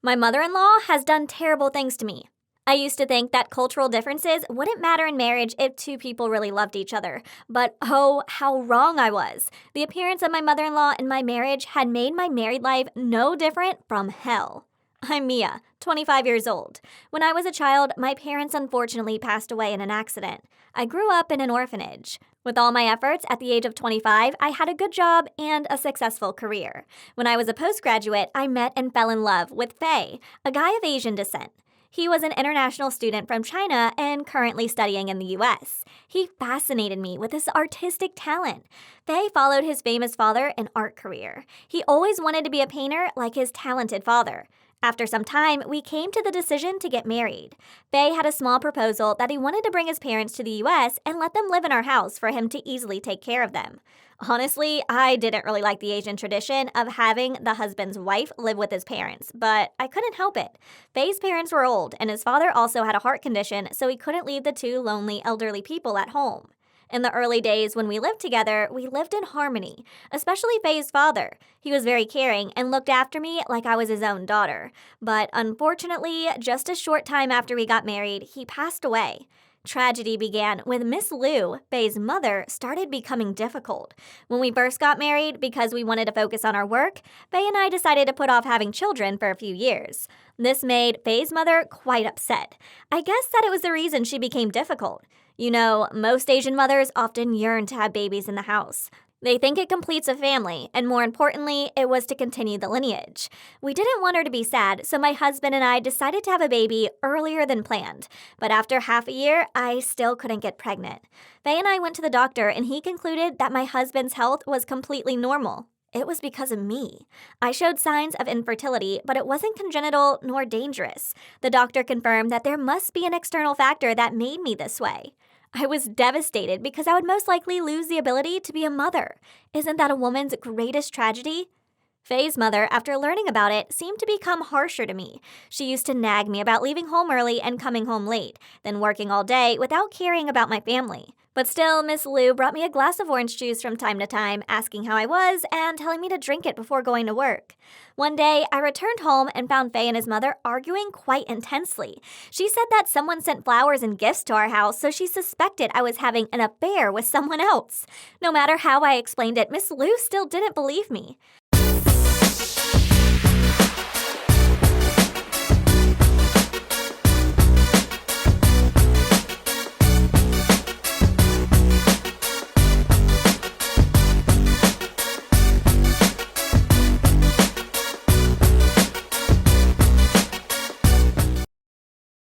My mother-in-law has done terrible things to me. I used to think that cultural differences wouldn't matter in marriage if two people really loved each other. But oh, how wrong I was. The appearance of my mother-in-law in my marriage had made my married life no different from hell. I'm Mia, 25 years old. When I was a child, my parents unfortunately passed away in an accident. I grew up in an orphanage. With all my efforts, at the age of 25, I had a good job and a successful career. When I was a postgraduate, I met and fell in love with Faye, a guy of Asian descent. He was an international student from China and currently studying in the US. He fascinated me with his artistic talent. Faye followed his famous father an art career. He always wanted to be a painter like his talented father. After some time, we came to the decision to get married. Faye had a small proposal that he wanted to bring his parents to the US and let them live in our house for him to easily take care of them. Honestly, I didn't really like the Asian tradition of having the husband's wife live with his parents, but I couldn't help it. Faye's parents were old, and his father also had a heart condition, so he couldn't leave the two lonely elderly people at home. In the early days when we lived together, we lived in harmony, especially Faye's father. He was very caring and looked after me like I was his own daughter. But unfortunately, just a short time after we got married, he passed away. Tragedy began when Miss Lou, Faye's mother, started becoming difficult. When we first got married, because we wanted to focus on our work, Faye and I decided to put off having children for a few years. This made Faye's mother quite upset. I guess that it was the reason she became difficult. You know, most Asian mothers often yearn to have babies in the house. They think it completes a family, and more importantly, it was to continue the lineage. We didn't want her to be sad, so my husband and I decided to have a baby earlier than planned. But after half a year, I still couldn't get pregnant. Faye and I went to the doctor, and he concluded that my husband's health was completely normal. It was because of me. I showed signs of infertility, but it wasn't congenital nor dangerous. The doctor confirmed that there must be an external factor that made me this way. I was devastated because I would most likely lose the ability to be a mother. Isn't that a woman's greatest tragedy? Faye's mother, after learning about it, seemed to become harsher to me. She used to nag me about leaving home early and coming home late, then working all day without caring about my family. But still, Miss Lou brought me a glass of orange juice from time to time, asking how I was and telling me to drink it before going to work. One day, I returned home and found Faye and his mother arguing quite intensely. She said that someone sent flowers and gifts to our house, so she suspected I was having an affair with someone else. No matter how I explained it, Miss Lou still didn't believe me.